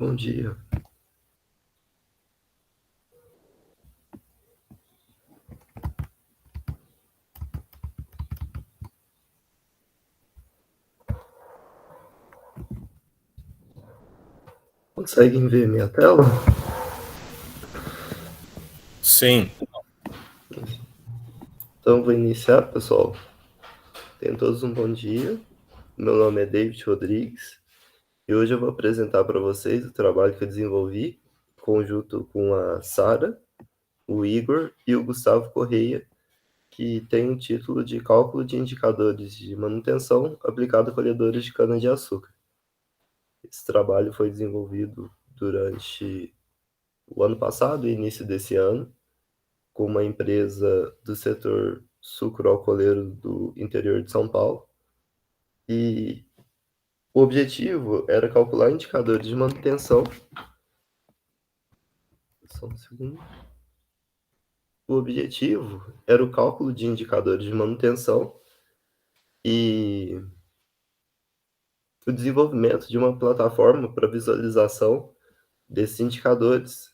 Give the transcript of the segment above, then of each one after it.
Bom dia. Conseguem ver minha tela? Sim. Então vou iniciar, pessoal. Tenham todos um bom dia. Meu nome é David Rodrigues e hoje eu vou apresentar para vocês o trabalho que eu desenvolvi em conjunto com a Sara, o Igor e o Gustavo Correia, que tem o título de Cálculo de Indicadores de Manutenção aplicado a colhedores de cana-de-açúcar. Esse trabalho foi desenvolvido durante o ano passado e início desse ano, com uma empresa do setor sucroalcooleiro do interior de São Paulo. E o objetivo era calcular indicadores de manutenção. Só um segundo. O objetivo era o cálculo de indicadores de manutenção e o desenvolvimento de uma plataforma para visualização desses indicadores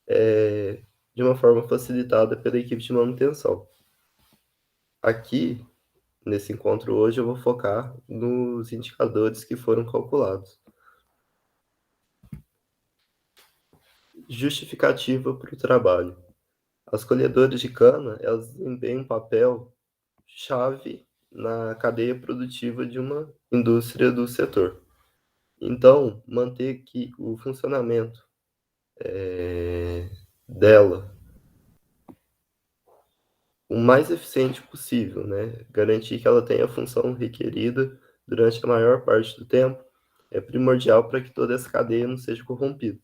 de uma forma facilitada pela equipe de manutenção. Aqui, nesse encontro hoje, eu vou focar nos indicadores que foram calculados. Justificativa para o trabalho. As colhedoras de cana, elas desempenham um papel chave na cadeia produtiva de uma indústria do setor. Então, manter que o funcionamento dela o mais eficiente possível, né? Garantir que ela tenha a função requerida durante a maior parte do tempo é primordial para que toda essa cadeia não seja corrompida.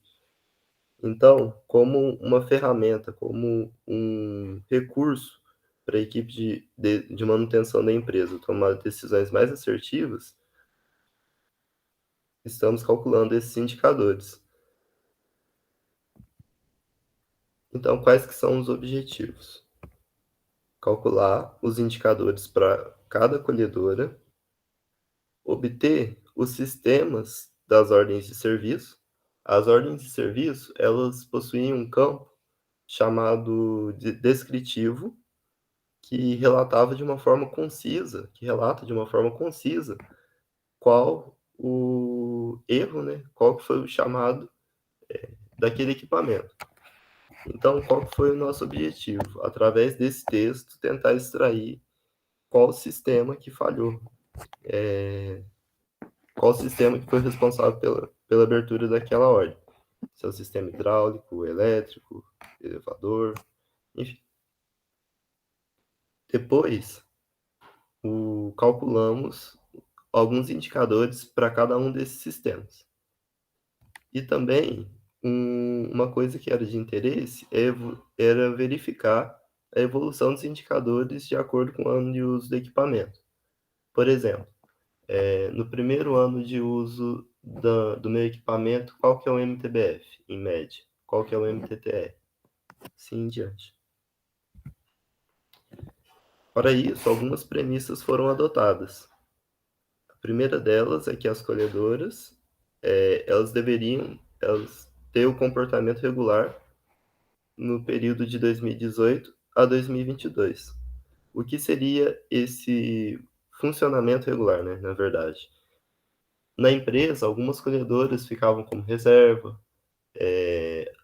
Então, como uma ferramenta, como um recurso para a equipe de manutenção da empresa tomar decisões mais assertivas, estamos calculando esses indicadores. Então, quais que são os objetivos? Calcular os indicadores para cada colhedora, obter os sistemas das ordens de serviço. As ordens de serviço, elas possuem um campo chamado de descritivo, que relatava de uma forma concisa, que relata de uma forma concisa qual o erro, né? Qual que foi o chamado daquele equipamento. Então, qual que foi o nosso objetivo? Através desse texto, tentar extrair qual sistema que falhou, qual sistema que foi responsável pela abertura daquela ordem. Se é o sistema hidráulico, elétrico, elevador, enfim. Depois, calculamos alguns indicadores para cada um desses sistemas. E também, uma coisa que era de interesse era verificar a evolução dos indicadores de acordo com o ano de uso do equipamento. Por exemplo, no primeiro ano de uso do meu equipamento, qual que é o MTBF, em média? Qual que é o MTTR? Assim em diante. Para isso, algumas premissas foram adotadas. A primeira delas é que as colhedoras, elas deveriam ter o comportamento regular no período de 2018 a 2022. O que seria esse funcionamento regular, né, na verdade? Na empresa, algumas colhedoras ficavam como reserva,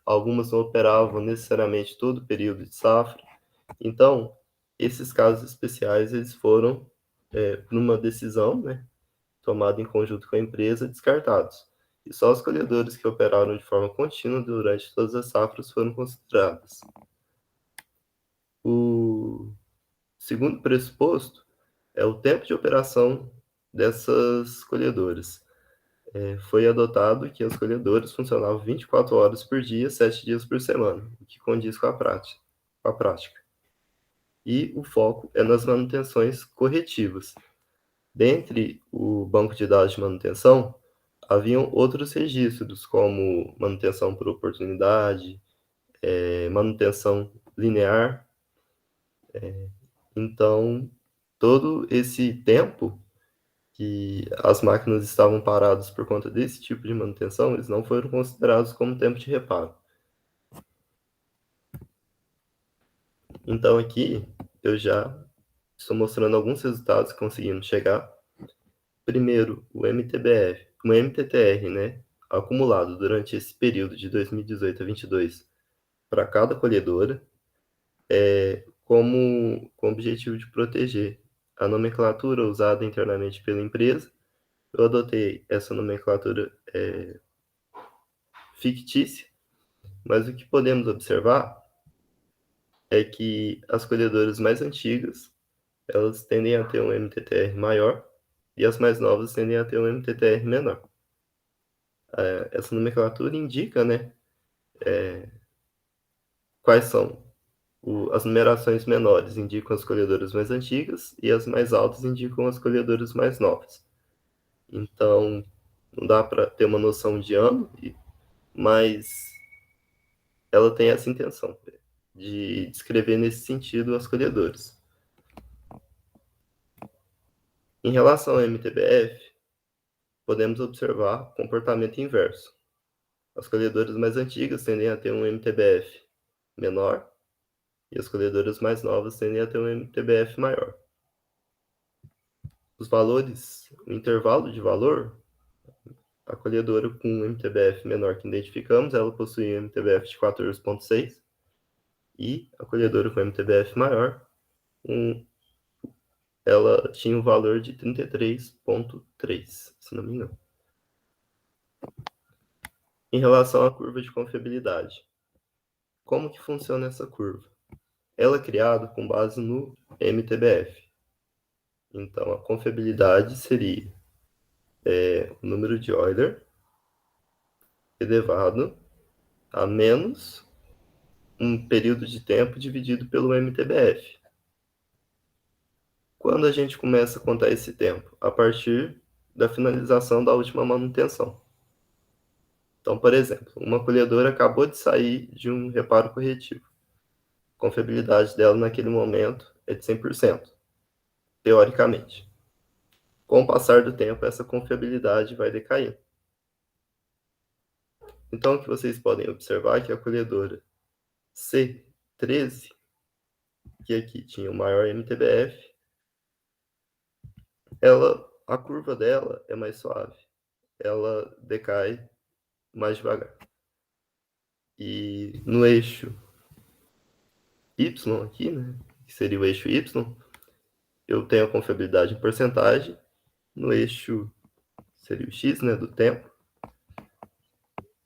algumas não operavam necessariamente todo o período de safra. Então, esses casos especiais, eles foram, numa decisão, né, tomada em conjunto com a empresa, descartados. E só os colhedores que operaram de forma contínua durante todas as safras foram considerados. O segundo pressuposto é o tempo de operação dessas colhedoras. Foi adotado que as colhedoras funcionavam 24 horas por dia, 7 dias por semana, o que condiz com a prática. E o foco é nas manutenções corretivas. Dentre o banco de dados de manutenção, haviam outros registros, como manutenção por oportunidade, manutenção linear. Então, todo esse tempo que as máquinas estavam paradas por conta desse tipo de manutenção, eles não foram considerados como tempo de reparo. Então aqui eu já estou mostrando alguns resultados que conseguimos chegar. Primeiro, o MTTR, né, acumulado durante esse período de 2018 a 22 para cada colhedora, com o objetivo de proteger a nomenclatura usada internamente pela empresa. Eu adotei essa nomenclatura fictícia, mas o que podemos observar é que as colhedoras mais antigas, elas tendem a ter um MTTR maior e as mais novas tendem a ter um MTTR menor. Essa nomenclatura indica, né, quais são as numerações menores indicam as colhedoras mais antigas e as mais altas indicam as colhedoras mais novas. Então, não dá para ter uma noção de ano, mas ela tem essa intenção de descrever nesse sentido as colhedoras. Em relação ao MTBF, podemos observar comportamento inverso. As colhedoras mais antigas tendem a ter um MTBF menor e as colhedoras mais novas tendem a ter um MTBF maior. Os valores, o intervalo de valor, a colhedora com um MTBF menor que identificamos, ela possui um MTBF de 14,6 e a colhedora com MTBF maior, ela tinha um valor de 33,3, se não me engano. Em relação à curva de confiabilidade, como que funciona essa curva? Ela é criada com base no MTBF. Então, a confiabilidade seria o número de Euler elevado a menos um período de tempo dividido pelo MTBF. Quando a gente começa a contar esse tempo? A partir da finalização da última manutenção. Então, por exemplo, uma colhedora acabou de sair de um reparo corretivo. A confiabilidade dela naquele momento é de 100%, teoricamente. Com o passar do tempo, essa confiabilidade vai decaindo. Então, o que vocês podem observar é que a colhedora C13, que aqui tinha o maior MTBF, a curva dela é mais suave. Ela decai mais devagar. E no eixo Y aqui, né, que seria o eixo Y, eu tenho a confiabilidade em porcentagem. No eixo, seria o X, né, do tempo,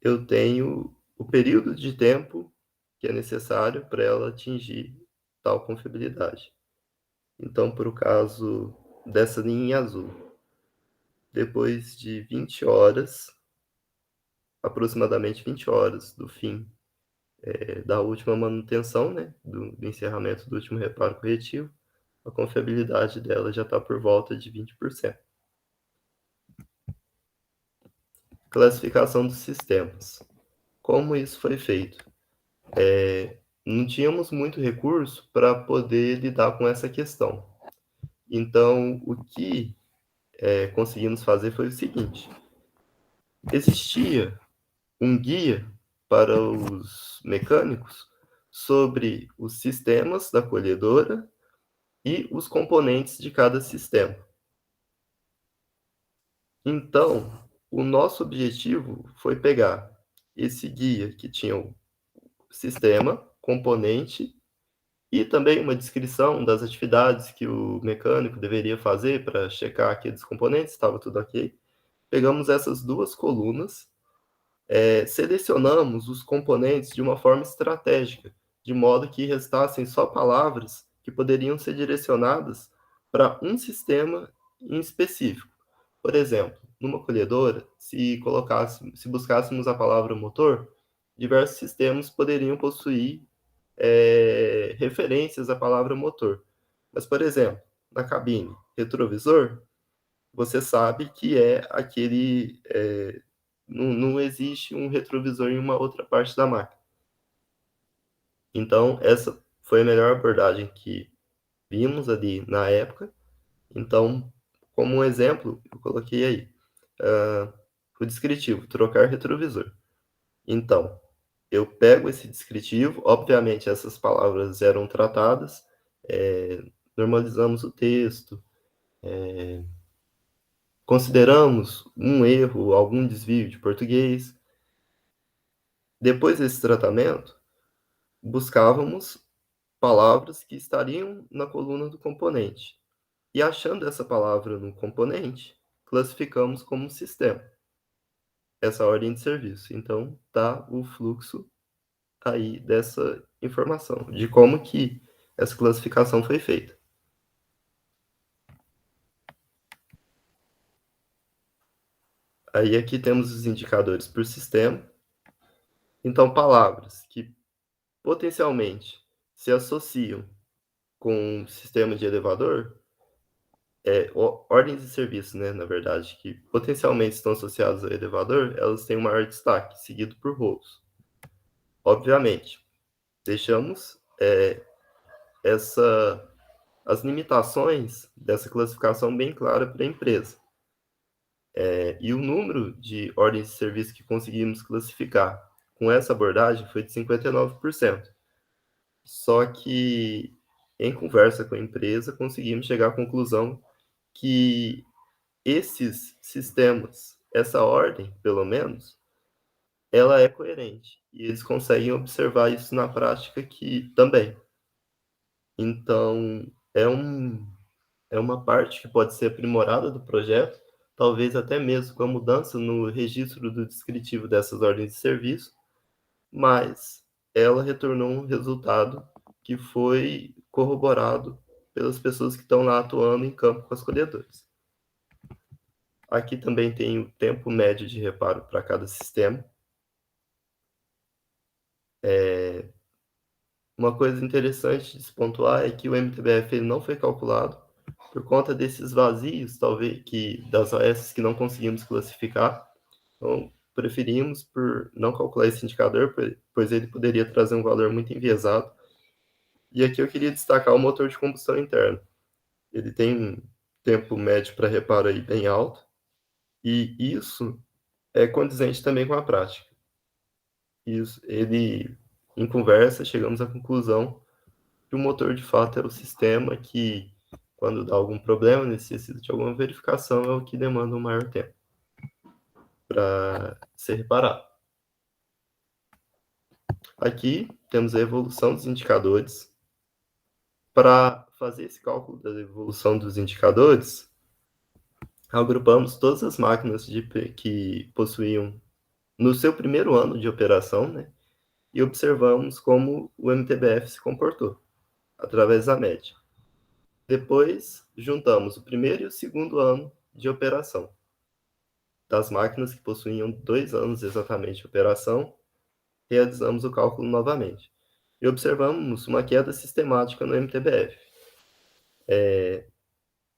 eu tenho o período de tempo que é necessário para ela atingir tal confiabilidade. Então, para o caso dessa linha em azul, depois de 20 horas, aproximadamente 20 horas do fim da última manutenção, né, do encerramento do último reparo corretivo, a confiabilidade dela já está por volta de 20%. Classificação dos sistemas. Como isso foi feito? Não tínhamos muito recurso para poder lidar com essa questão. Então, o que conseguimos fazer foi o seguinte: existia um guia para os mecânicos sobre os sistemas da colhedora e os componentes de cada sistema. Então, o nosso objetivo foi pegar esse guia que tinha o sistema, componente e também uma descrição das atividades que o mecânico deveria fazer para checar aqueles componentes, estava tudo ok. Pegamos essas duas colunas, selecionamos os componentes de uma forma estratégica, de modo que restassem só palavras que poderiam ser direcionadas para um sistema em específico. Por exemplo, numa colhedora, se buscássemos a palavra motor, diversos sistemas poderiam possuir referências à palavra motor. Mas, por exemplo, na cabine, retrovisor, você sabe que é aquele. Não existe um retrovisor em uma outra parte da máquina. Então, essa foi a melhor abordagem que vimos ali na época. Então, como um exemplo, eu coloquei aí o descritivo, trocar retrovisor. Então, eu pego esse descritivo, obviamente essas palavras eram tratadas, normalizamos o texto, consideramos um erro, algum desvio de português. Depois desse tratamento, buscávamos palavras que estariam na coluna do componente. E achando essa palavra no componente, classificamos como um sistema, essa ordem de serviço. Então, tá o fluxo aí dessa informação, de como que essa classificação foi feita. Aí aqui temos os indicadores por sistema. Então, palavras que potencialmente se associam com o sistema de elevador, ordens de serviço, né, na verdade, que potencialmente estão associadas ao elevador, elas têm um maior destaque, seguido por rolos. Obviamente, deixamos as limitações dessa classificação bem clara para a empresa. E o número de ordens de serviço que conseguimos classificar com essa abordagem foi de 59%. Só que, em conversa com a empresa, conseguimos chegar à conclusão que esses sistemas, essa ordem, pelo menos, ela é coerente. E eles conseguem observar isso na prática que também. Então, é uma parte que pode ser aprimorada do projeto, talvez até mesmo com a mudança no registro do descritivo dessas ordens de serviço, mas ela retornou um resultado que foi corroborado pelas pessoas que estão lá atuando em campo com as colhedoras. Aqui também tem o tempo médio de reparo para cada sistema. Uma coisa interessante de se pontuar é que o MTBF ele não foi calculado por conta desses vazios, talvez, das OS que não conseguimos classificar. Então, preferimos por não calcular esse indicador, pois ele poderia trazer um valor muito enviesado. E aqui eu queria destacar o motor de combustão interno. Ele tem um tempo médio para reparo aí bem alto, e isso é condizente também com a prática. Isso, em conversa, chegamos à conclusão que o motor, de fato, é o sistema que, quando dá algum problema, necessita de alguma verificação, é o que demanda um maior tempo para ser reparado. Aqui temos a evolução dos indicadores. Para fazer esse cálculo da evolução dos indicadores, agrupamos todas as máquinas que possuíam no seu primeiro ano de operação, né, e observamos como o MTBF se comportou, através da média. Depois, juntamos o primeiro e o segundo ano de operação das máquinas que possuíam 2 anos exatamente de operação, realizamos o cálculo novamente. E observamos uma queda sistemática no MTBF.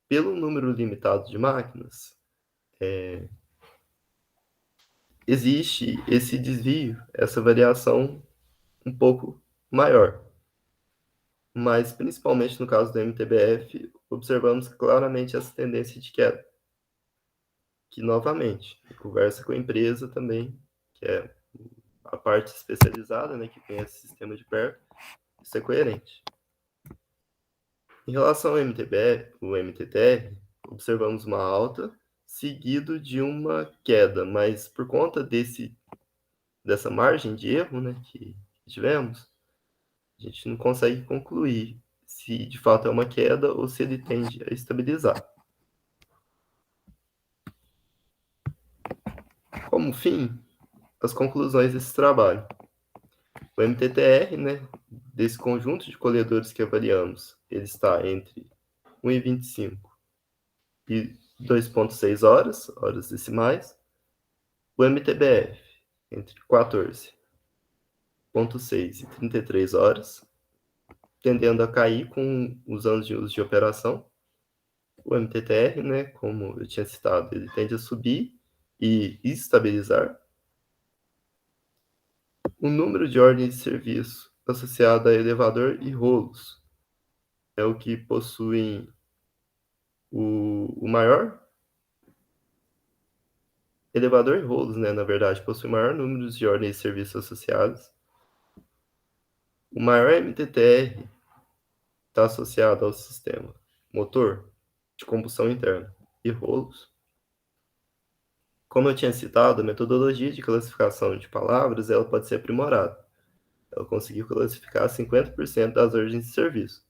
Pelo número limitado de máquinas, existe esse desvio, essa variação um pouco maior. Mas, principalmente no caso do MTBF, observamos claramente essa tendência de queda. Que, novamente, conversa com a empresa também, que é a parte especializada, né, que conhece o sistema de perto, isso é coerente. Em relação ao MTBF, o MTTR, observamos uma alta, seguido de uma queda, mas por conta dessa margem de erro, né, que tivemos, a gente não consegue concluir se de fato é uma queda ou se ele tende a estabilizar. Como fim, as conclusões desse trabalho. O MTTR, né, desse conjunto de colhedores que avaliamos, ele está entre 1,25 e 2,6 horas decimais. O MTBF, entre 14,6 e 33 horas, tendendo a cair com os anos de uso de operação. O MTTR, né, como eu tinha citado, ele tende a subir e estabilizar. O número de ordens de serviço associado a elevador e rolos é o que possuem O maior elevador em rolos, né, na verdade, possui maior número de ordens de serviço associados. O maior MTTR está associado ao sistema motor de combustão interna e rolos. Como eu tinha citado, a metodologia de classificação de palavras ela pode ser aprimorada. Ela conseguiu classificar 50% das ordens de serviço.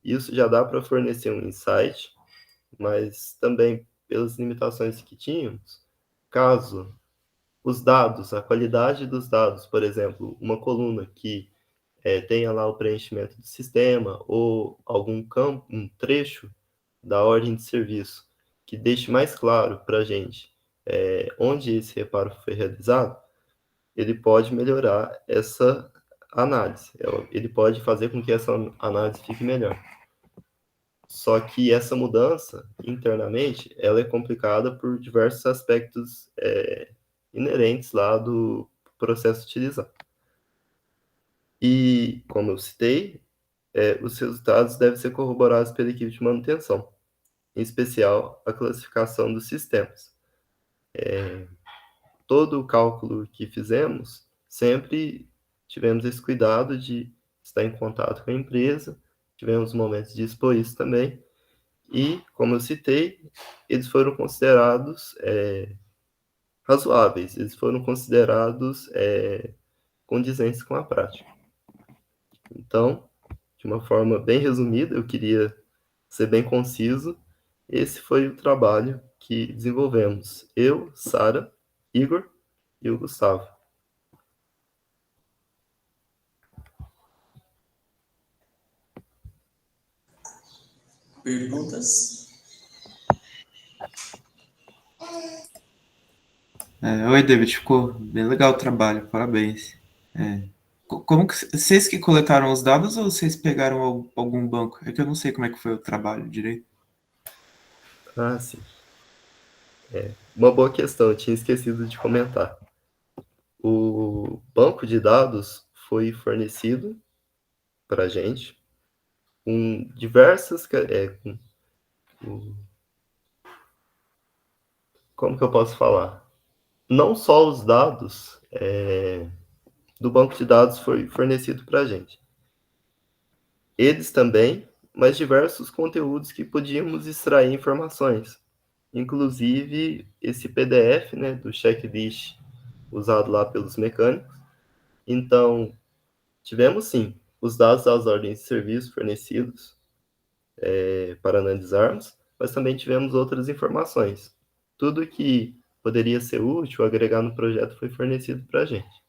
Isso já dá para fornecer um insight, mas também pelas limitações que tínhamos, caso os dados, a qualidade dos dados, por exemplo, uma coluna que tenha lá o preenchimento do sistema ou algum campo, um trecho da ordem de serviço que deixe mais claro para a gente onde esse reparo foi realizado, ele pode melhorar essa análise. Ele pode fazer com que essa análise fique melhor. Só que essa mudança, internamente, ela é complicada por diversos aspectos inerentes lá do processo utilizado. E, como eu citei, os resultados devem ser corroborados pela equipe de manutenção, em especial a classificação dos sistemas. Todo o cálculo que fizemos, sempre tivemos esse cuidado de estar em contato com a empresa, tivemos momentos de expor isso também, e, como eu citei, eles foram considerados razoáveis, eles foram considerados condizentes com a prática. Então, de uma forma bem resumida, eu queria ser bem conciso, esse foi o trabalho que desenvolvemos. Eu, Sara, Igor e o Gustavo. Perguntas? Oi, David, ficou bem legal o trabalho, parabéns. Como que vocês que coletaram os dados ou vocês pegaram algum banco? É que eu não sei como é que foi o trabalho direito. Ah, sim. Uma boa questão, eu tinha esquecido de comentar. O banco de dados foi fornecido para a gente com diversas... como que eu posso falar? Não só os dados do banco de dados foi fornecido para a gente. Eles também, mas diversos conteúdos que podíamos extrair informações. Inclusive esse PDF, né, do checklist usado lá pelos mecânicos. Então, tivemos sim os dados das ordens de serviço fornecidos para analisarmos, mas também tivemos outras informações. Tudo que poderia ser útil, agregar no projeto, foi fornecido para a gente.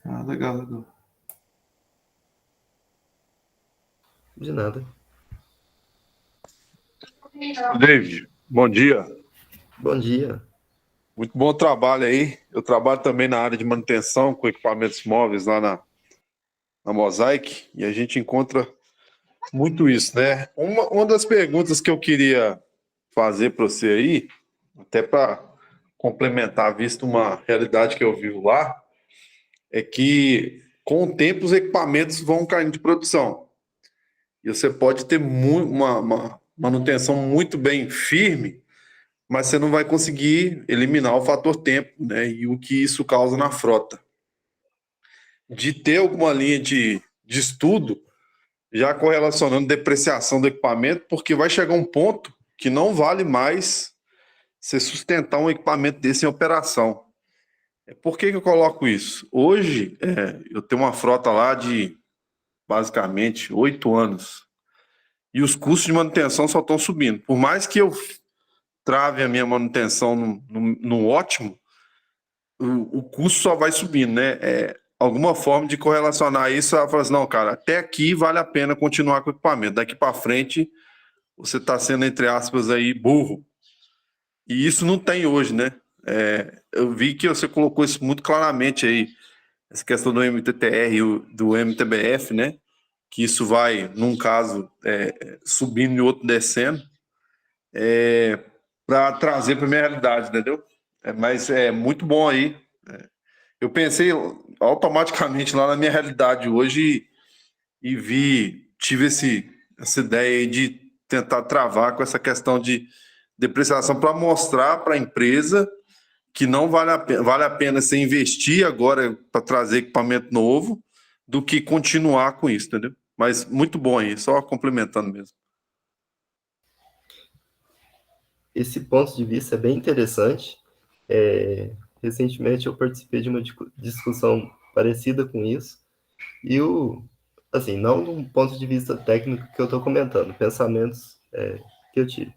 Ah, legal, legal. De nada. David, bom dia. Bom dia. Muito bom trabalho aí. Eu trabalho também na área de manutenção com equipamentos móveis lá na Mosaic e a gente encontra muito isso, né? Uma das perguntas que eu queria fazer para você aí, até para complementar, visto uma realidade que eu vivo lá, é que com o tempo os equipamentos vão caindo de produção. E você pode ter uma manutenção muito bem firme, mas você não vai conseguir eliminar o fator tempo, né? E o que isso causa na frota. De ter alguma linha de estudo, já correlacionando depreciação do equipamento, porque vai chegar um ponto que não vale mais você sustentar um equipamento desse em operação. Por que eu coloco isso? Hoje, eu tenho uma frota lá de basicamente 8 anos e os custos de manutenção só estão subindo. Por mais que eu trave a minha manutenção no ótimo, o custo só vai subindo, né? Alguma forma de correlacionar isso, ela fala assim, não, cara, até aqui vale a pena continuar com o equipamento, daqui para frente você está sendo, entre aspas, aí, burro. E isso não tem hoje, né? Eu vi que você colocou isso muito claramente aí, essa questão do MTTR e do MTBF, né? Que isso vai, num caso, subindo e outro descendo, para trazer para a minha realidade, entendeu? Mas é muito bom aí. Eu pensei automaticamente lá na minha realidade hoje e tive essa ideia aí de tentar travar com essa questão de depreciação para mostrar para a empresa que não vale a pena você investir agora para trazer equipamento novo do que continuar com isso, entendeu? Mas muito bom aí, só complementando mesmo. Esse ponto de vista é bem interessante. Recentemente eu participei de uma discussão parecida com isso, e assim, não de um ponto de vista técnico que eu estou comentando, pensamentos que eu tive.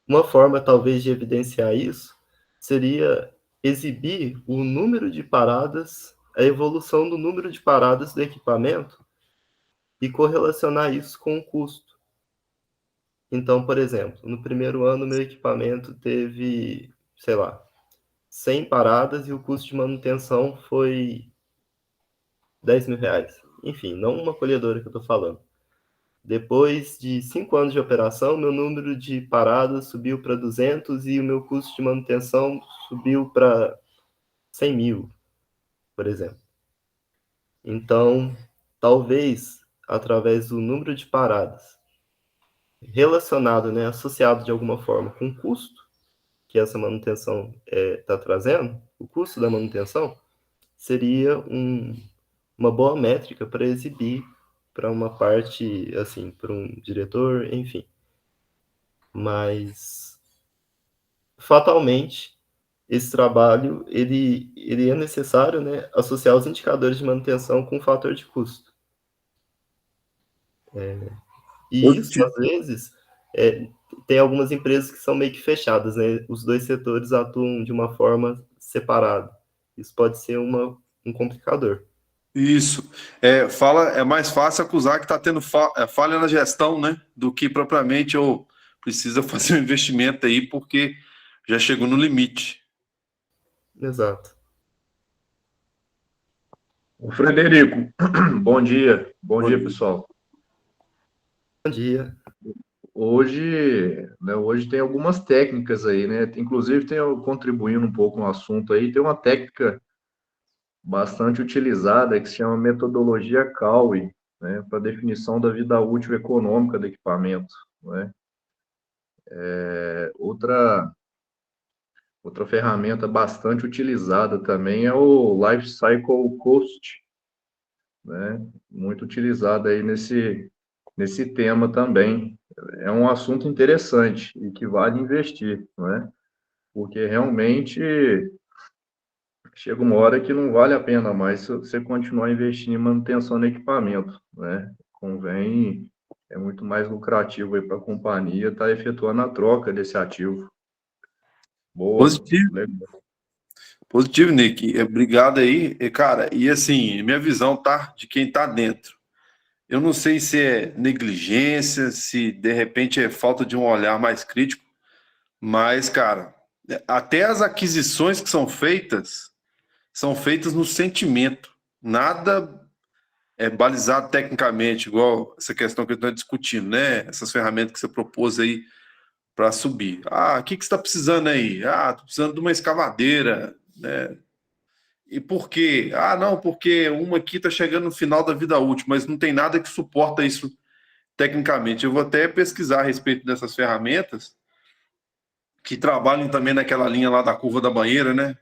Uma forma, talvez, de evidenciar isso seria exibir o número de paradas, a evolução do número de paradas do equipamento e correlacionar isso com o custo. Então, por exemplo, no primeiro ano, meu equipamento teve, sei lá, 100 paradas e o custo de manutenção foi R$ 10.000. Enfim, não uma colhedora que eu estou falando. Depois de 5 anos de operação, meu número de paradas subiu para 200 e o meu custo de manutenção subiu para 100 mil, por exemplo. Então, talvez, através do número de paradas relacionado, né, associado de alguma forma com o custo que essa manutenção está trazendo, o custo da manutenção, seria uma boa métrica para exibir para uma parte, assim, para um diretor, enfim. Mas, fatalmente, esse trabalho, ele é necessário, né, associar os indicadores de manutenção com o fator de custo. E isso, às vezes, tem algumas empresas que são meio que fechadas, né? Os dois setores atuam de uma forma separada. Isso pode ser um complicador. Isso. É mais fácil acusar que está tendo falha na gestão, né? Do que propriamente eu precisa fazer um investimento aí, porque já chegou no limite. Exato. O Frederico, bom dia. Bom dia, pessoal. Bom dia. Hoje tem algumas técnicas aí, né? Inclusive, contribuindo um pouco no assunto aí, tem uma técnica bastante utilizada que se chama metodologia CAUI, né? Para definição da vida útil econômica do equipamento, né? Outra ferramenta bastante utilizada também é o Life Cycle Cost, né? Muito utilizada aí nesse tema também. É um assunto interessante e que vale investir, né? Porque realmente chega uma hora que não vale a pena mais você continuar investindo em manutenção do equipamento, né? Convém, é muito mais lucrativo aí para a companhia estar efetuando a troca desse ativo. Boa. Positivo. Legal. Positivo, Nick. Obrigado aí. Cara, e assim, minha visão, tá? De quem tá dentro. Eu não sei se é negligência, se de repente é falta de um olhar mais crítico, mas, cara, até as aquisições que são feitas no sentimento. Nada é balizado tecnicamente, igual essa questão que eu estou discutindo, né? Essas ferramentas que você propôs aí para subir. O que você está precisando aí? Estou precisando de uma escavadeira, né? E por quê? Não, porque uma aqui está chegando no final da vida útil, mas não tem nada que suporta isso tecnicamente. Eu vou até pesquisar a respeito dessas ferramentas que trabalham também naquela linha lá da curva da banheira, né?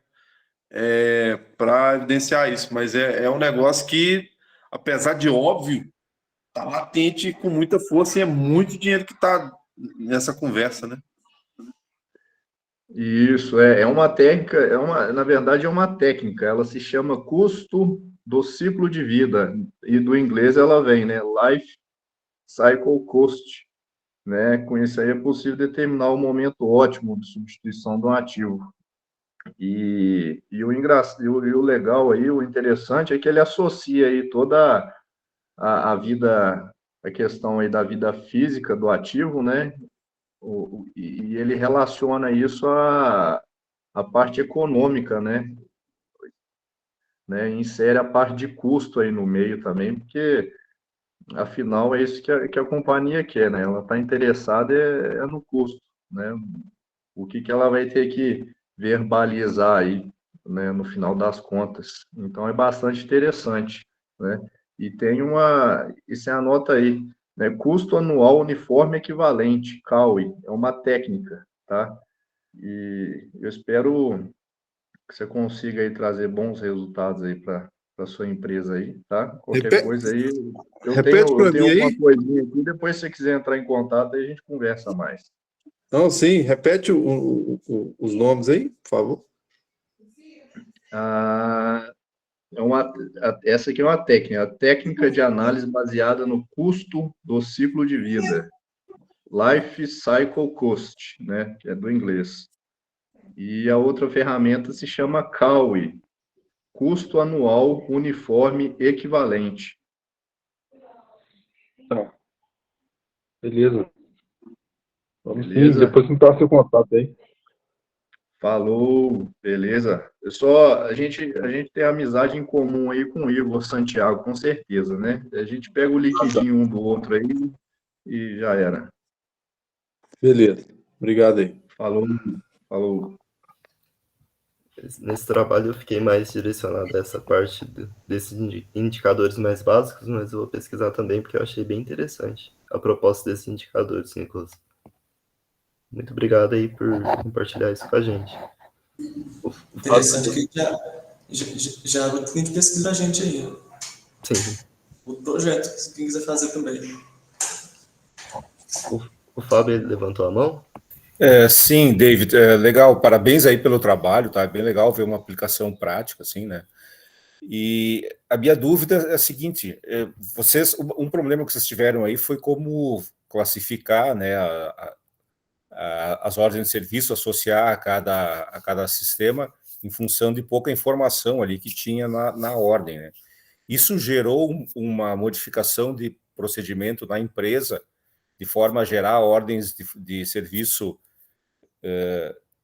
Para evidenciar isso. Mas é um negócio que, apesar de óbvio, está latente com muita força e é muito dinheiro que está nessa conversa, né? Isso, é uma técnica, na verdade é uma técnica, ela se chama custo do ciclo de vida, e do inglês ela vem, né, Life Cycle Cost, né, com isso aí é possível determinar o momento ótimo de substituição de um ativo. O legal aí, o interessante é que ele associa aí toda a vida, a questão aí da vida física do ativo, né, e ele relaciona isso a parte econômica, né? Insere a parte de custo aí no meio também, porque afinal é isso que a companhia quer, né? Ela está interessada no custo, né? O que ela vai ter que verbalizar aí, né? No final das contas. Então é bastante interessante, né? E você anota aí, né? Custo anual uniforme equivalente, CAUE, é uma técnica, tá? E eu espero que você consiga aí trazer bons resultados aí para a sua empresa aí, tá? Qualquer coisa aí, Repete eu para mim tenho alguma aí. coisinha aqui, depois se você quiser entrar em contato, aí a gente conversa mais. Não, sim, repete os nomes aí, por favor. Ah, essa aqui é uma técnica, a técnica de análise baseada no custo do ciclo de vida. Life Cycle Cost, né? Que é do inglês. E a outra ferramenta se chama CAUE, custo anual uniforme equivalente. Tá, beleza. Vamos sim, Beleza? depois me passa seu contato aí. Falou, beleza. A gente tem amizade em comum aí com o Igor Santiago, com certeza, né? A gente pega o liquidinho um do outro aí e já era. Beleza, obrigado aí. Falou, falou. Nesse trabalho eu fiquei mais direcionado a essa parte desses indicadores mais básicos, mas eu vou pesquisar também porque eu achei bem interessante a proposta desses indicadores, Nicolas. Muito obrigado aí por compartilhar isso com a gente. Interessante que já abre o de pesquisa da gente aí. Ó. Sim. O projeto, quem quiser fazer também. O Fábio ele levantou a mão? Sim, David, legal, parabéns aí pelo trabalho, tá? É bem legal ver uma aplicação prática, assim, né? E a minha dúvida é a seguinte, um problema que vocês tiveram aí foi como classificar, né, as ordens de serviço, associar a cada sistema em função de pouca informação ali que tinha na ordem, né? Isso gerou uma modificação de procedimento na empresa, de forma a gerar ordens de serviço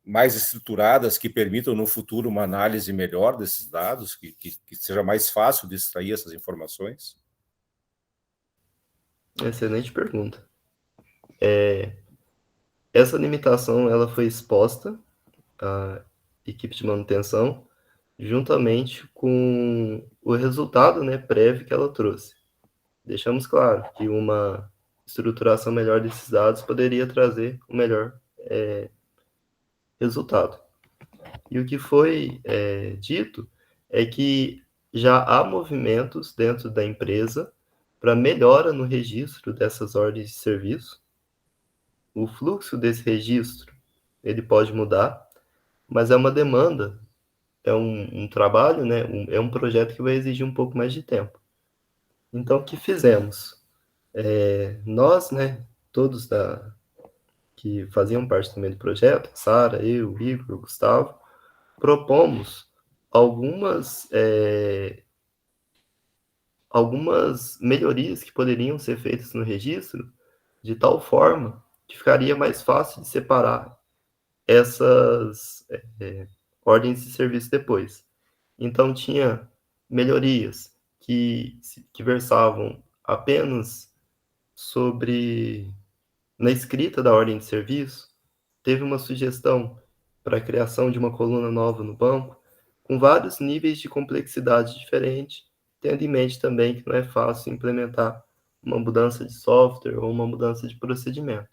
mais estruturadas que permitam no futuro uma análise melhor desses dados, que seja mais fácil de extrair essas informações? Excelente pergunta. Essa limitação ela foi exposta à equipe de manutenção juntamente com o resultado, né, prévio que ela trouxe. Deixamos claro que uma estruturação melhor desses dados poderia trazer um melhor resultado. E o que foi dito é que já há movimentos dentro da empresa para melhora no registro dessas ordens de serviço. O fluxo desse registro ele pode mudar, mas é uma demanda, é um trabalho, né? É um projeto que vai exigir um pouco mais de tempo. Então, o que fizemos? Nós, né, todos que faziam parte também do projeto, Sara, eu, Igor, Gustavo, propomos algumas melhorias que poderiam ser feitas no registro, de tal forma que ficaria mais fácil de separar essas ordens de serviço depois. Então, tinha melhorias que versavam apenas sobre na escrita da ordem de serviço. Teve uma sugestão para a criação de uma coluna nova no banco, com vários níveis de complexidade diferentes, tendo em mente também que não é fácil implementar uma mudança de software ou uma mudança de procedimento.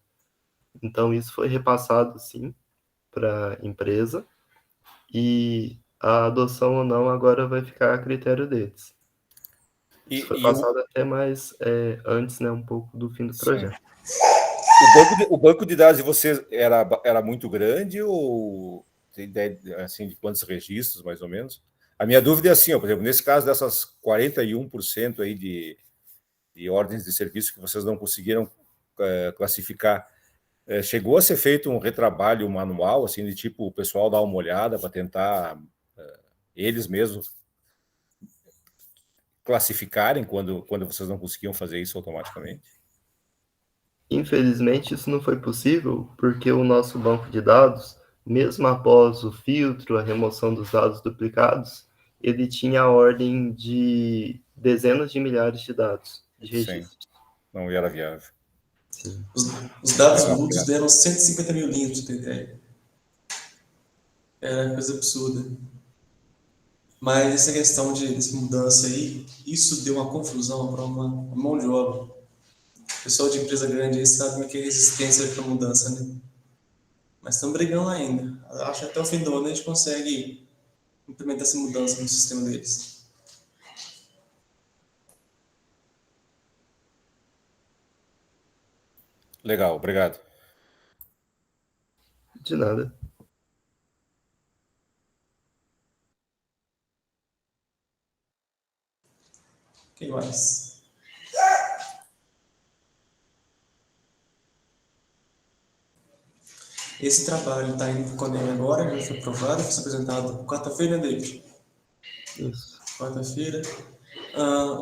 Então, isso foi repassado, sim, para a empresa, e a adoção ou não agora vai ficar a critério deles. Isso foi passado até mais antes, né, um pouco do fim do projeto. O banco de dados de vocês era muito grande ou tem ideia assim, de quantos registros, mais ou menos? A minha dúvida é assim, ó, por exemplo, nesse caso dessas 41% aí de ordens de serviço que vocês não conseguiram classificar, chegou a ser feito um retrabalho manual, assim, de tipo, o pessoal dar uma olhada para tentar eles mesmos classificarem quando vocês não conseguiam fazer isso automaticamente? Infelizmente, isso não foi possível porque o nosso banco de dados, mesmo após o filtro, a remoção dos dados duplicados, ele tinha a ordem de dezenas de milhares de dados de registro. Sim, não era viável. Sim. Os dados brutos deram 150 mil linhas, pra você ter ideia. Era coisa absurda. Mas essa questão dessa mudança aí, isso deu uma confusão para uma mão de obra. O pessoal de empresa grande aí sabe que é resistência para mudança, né? Mas estamos brigando lá ainda. Acho que até o fim do ano a gente consegue implementar essa mudança no sistema deles. Legal, obrigado. De nada. Quem mais? Esse trabalho está indo para o CONEM agora, já foi aprovado, foi apresentado quarta-feira, né, David? Isso. Quarta-feira.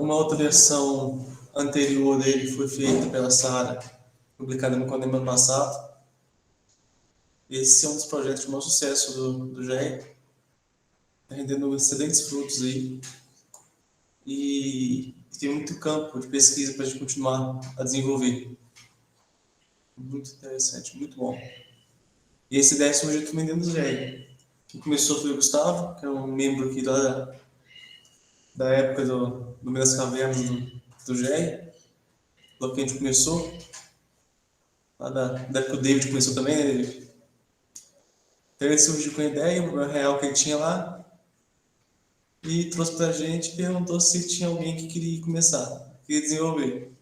Uma outra versão anterior dele foi feita pela Sara, publicada no CONEM ano passado. Esse é um dos projetos de maior sucesso do GEI. Está rendendo excelentes frutos aí. E tem muito campo de pesquisa para a gente continuar a desenvolver. Muito interessante, muito bom. E esse ideia surgiu também dentro do GEI. Quem começou foi o Gustavo, que é um membro aqui da época do Minas Cavernas do GEI. Logo que a gente começou. Lá da época que o David começou também, né, David? Então ele surgiu com a ideia, o problema real que ele tinha lá. E trouxe pra gente e perguntou se tinha alguém que queria começar, queria desenvolver.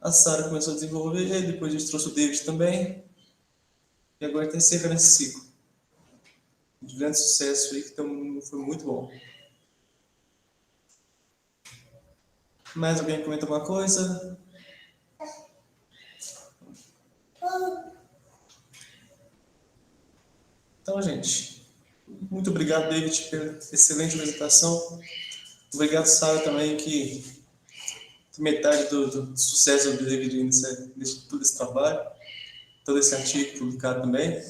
A Sara começou a desenvolver, depois a gente trouxe o David também. E agora está encerrando esse ciclo. De grande sucesso aí, que foi muito bom. Mais alguém comenta alguma coisa? Então, gente, muito obrigado, David, pela excelente apresentação. Obrigado, Sara, também, que metade do sucesso do David nesse todo esse trabalho, todo esse artigo publicado também.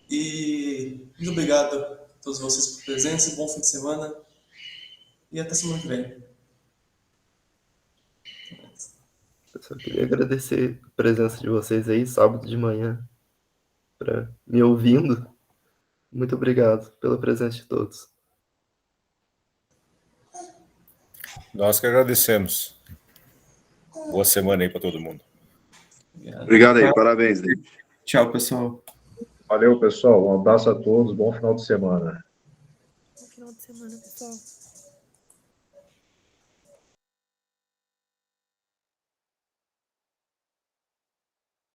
E muito obrigado a todos vocês por presença, bom fim de semana e até semana que vem. Eu só queria agradecer a presença de vocês aí, sábado de manhã, para me ouvindo. Muito obrigado pela presença de todos. Nós que agradecemos. Boa semana aí para todo mundo. Obrigado aí, parabéns, David. Tchau, pessoal. Valeu, pessoal. Um abraço a todos. Bom final de semana. Bom final de semana, pessoal.